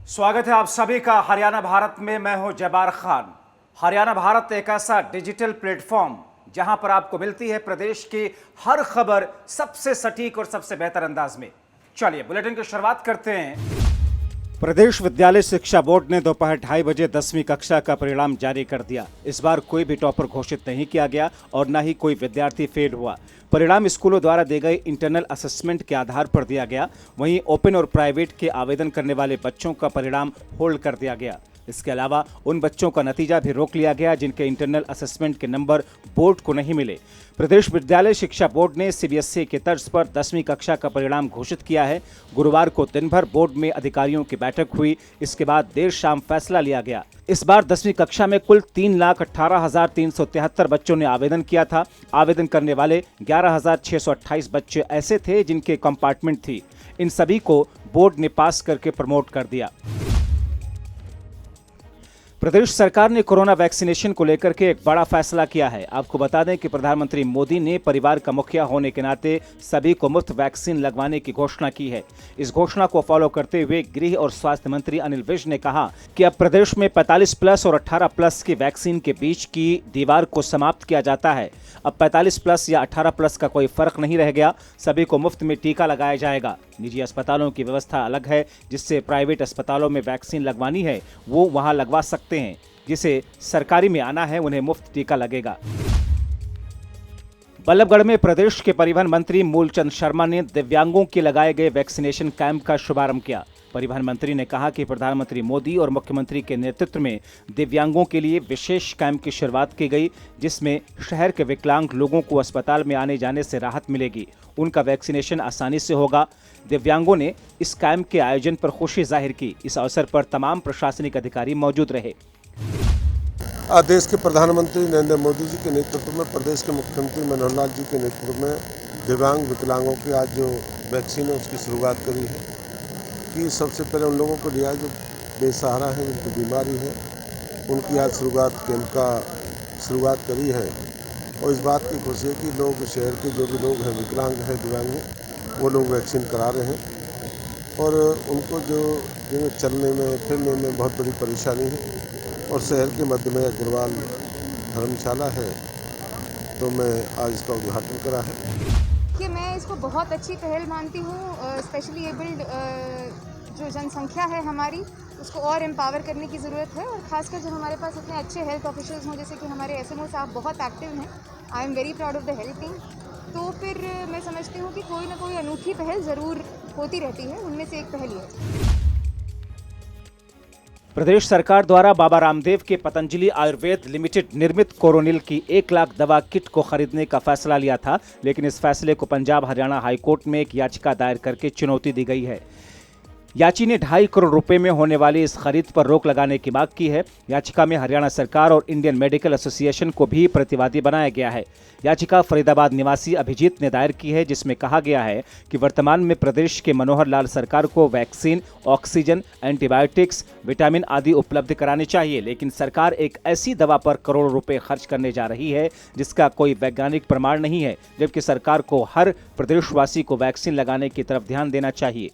स्वागत है आप सभी का हरियाणा भारत में। मैं हूं जबार खान। हरियाणा भारत एक ऐसा डिजिटल प्लेटफॉर्म जहां पर आपको मिलती है प्रदेश की हर खबर सबसे सटीक और सबसे बेहतर अंदाज में। चलिए बुलेटिन की शुरुआत करते हैं। प्रदेश विद्यालय शिक्षा बोर्ड ने दोपहर 2:30 बजे 10वीं कक्षा का परिणाम जारी कर दिया। इस बार कोई भी टॉपर घोषित नहीं किया गया और न ही कोई विद्यार्थी फेल हुआ। परिणाम स्कूलों द्वारा दी गई इंटरनल असेसमेंट के आधार पर दिया गया। वहीं ओपन और प्राइवेट के आवेदन करने वाले बच्चों का परिणाम होल्ड कर दिया गया। इसके अलावा उन बच्चों का नतीजा भी रोक लिया गया जिनके इंटरनल असेसमेंट के नंबर बोर्ड को नहीं मिले। प्रदेश विद्यालय शिक्षा बोर्ड ने सीबीएसई के तर्ज पर 10वीं कक्षा का परिणाम घोषित किया है। गुरुवार को दिन भर बोर्ड में अधिकारियों की बैठक हुई। इसके बाद देर शाम फैसला लिया गया। इस बार 10वीं कक्षा में कुल 3,18,373 बच्चों ने आवेदन किया था। आवेदन करने वाले 11,628 बच्चे ऐसे थे जिनके कंपार्टमेंट थी। इन सभी को बोर्ड ने पास करके प्रमोट कर दिया। प्रदेश सरकार ने कोरोना वैक्सीनेशन को लेकर के एक बड़ा फैसला किया है। आपको बता दें कि प्रधानमंत्री मोदी ने परिवार का मुखिया होने के नाते सभी को मुफ्त वैक्सीन लगवाने की घोषणा की है। इस घोषणा को फॉलो करते हुए गृह और स्वास्थ्य मंत्री अनिल विज ने कहा कि अब प्रदेश में 45 प्लस और 18 प्लस की वैक्सीन के बीच की दीवार को समाप्त किया जाता है। अब 45 प्लस या 18 प्लस का कोई फर्क नहीं रह गया। सभी को मुफ्त में टीका लगाया जाएगा। निजी अस्पतालों की व्यवस्था अलग है, जिससे प्राइवेट अस्पतालों में वैक्सीन लगवानी है वो वहां लगवा सकते हैं। जिसे सरकारी में आना है उन्हें मुफ्त टीका लगेगा। बल्लभगढ़ में प्रदेश के परिवहन मंत्री मूलचंद शर्मा ने दिव्यांगों के लगाए गए वैक्सीनेशन कैंप का शुभारंभ किया। परिवहन मंत्री ने कहा कि प्रधानमंत्री मोदी और मुख्यमंत्री के नेतृत्व में दिव्यांगों के लिए विशेष कैंप की शुरुआत की गई, जिसमें शहर के विकलांग लोगों को अस्पताल में आने जाने से राहत मिलेगी। उनका वैक्सीनेशन आसानी से होगा। दिव्यांगों ने इस कैंप के आयोजन पर खुशी जाहिर की। इस अवसर पर तमाम प्रशासनिक अधिकारी मौजूद रहे। देश के प्रधानमंत्री नरेंद्र मोदी जी के नेतृत्व में, प्रदेश के मुख्यमंत्री मनोहर लाल जी के नेतृत्व में दिव्यांग विकलांगों की आज जो वैक्सीन है उसकी शुरुआत करी है कि सबसे पहले उन लोगों को दिया जो बेसहारा है, जिनको बीमारी है, उनकी आज कैंप का शुरुआत करी है। और इस बात की खुशी है कि लोग शहर के जो भी लोग हैं विकलांग हैं, दिव्यांग हैं, वो लोग वैक्सीन करा रहे हैं। और उनको जो चलने में फिरने में बहुत बड़ी परेशानी है और शहर के मध्य में अग्रवाल धर्मशाला है, तो मैं आज इसका उद्घाटन करा है कि मैं इसको बहुत अच्छी पहल मानती हूँ। स्पेशली एबल्ड जो जनसंख्या है हमारी, उसको और एम्पावर करने की ज़रूरत है। और ख़ासकर जब हमारे पास इतने अच्छे हेल्थ ऑफिसर्स हों, जैसे कि हमारे एसएमओ साहब बहुत एक्टिव हैं। I am very proud of the health team. तो फिर मैं समझती हूँ कि कोई ना कोई अनूठी पहल ज़रूर होती रहती है। उनमें से एक पहल ये। प्रदेश सरकार द्वारा बाबा रामदेव के पतंजलि आयुर्वेद लिमिटेड निर्मित कोरोनिल की 1 लाख दवा किट को खरीदने का फैसला लिया था, लेकिन इस फैसले को पंजाब हरियाणा हाईकोर्ट में एक याचिका दायर करके चुनौती दी गई है। याची ने 2.5 करोड़ रुपए में होने वाली इस खरीद पर रोक लगाने की मांग की है। याचिका में हरियाणा सरकार और इंडियन मेडिकल एसोसिएशन को भी प्रतिवादी बनाया गया है। याचिका फरीदाबाद निवासी अभिजीत ने दायर की है, जिसमें कहा गया है कि वर्तमान में प्रदेश के मनोहर लाल सरकार को वैक्सीन, ऑक्सीजन, एंटीबायोटिक्स, विटामिन आदि उपलब्ध कराने चाहिए, लेकिन सरकार एक ऐसी दवा पर करोड़ों रुपए खर्च करने जा रही है जिसका कोई वैज्ञानिक प्रमाण नहीं है, जबकि सरकार को हर प्रदेशवासी को वैक्सीन लगाने की तरफ ध्यान देना चाहिए।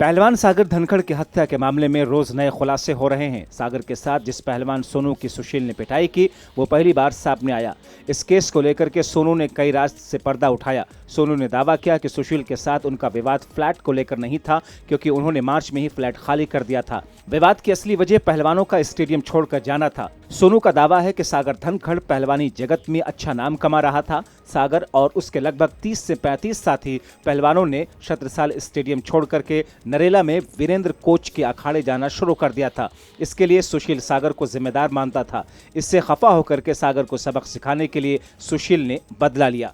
पहलवान सागर धनखड़ की हत्या के मामले में रोज नए खुलासे हो रहे हैं। सागर के साथ जिस पहलवान सोनू की सुशील ने पिटाई की, वो पहली बार सामने आया। इस केस को लेकर के सोनू ने कई राज से पर्दा उठाया। सोनू ने दावा किया कि सुशील के साथ उनका विवाद फ्लैट को लेकर नहीं था, क्योंकि उन्होंने मार्च में ही फ्लैट खाली कर दिया था। विवाद की असली वजह पहलवानों का स्टेडियम छोड़कर जाना था। सोनू का दावा है कि सागर धनखड़ पहलवानी जगत में अच्छा नाम कमा रहा था। सागर और उसके लगभग 30 से 35 साथी पहलवानों ने छत्रसाल स्टेडियम छोड़ करके नरेला में वीरेंद्र कोच के अखाड़े जाना शुरू कर दिया था। इसके लिए सुशील सागर को जिम्मेदार मानता था। इससे खफा होकर के सागर को सबक सिखाने के लिए सुशील ने बदला लिया।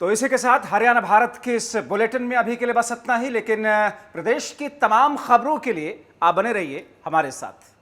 तो इसी के साथ हरियाणा भारत के इस बुलेटिन में अभी के लिए बस इतना ही, लेकिन प्रदेश की तमाम खबरों के लिए आप बने रहिए हमारे साथ।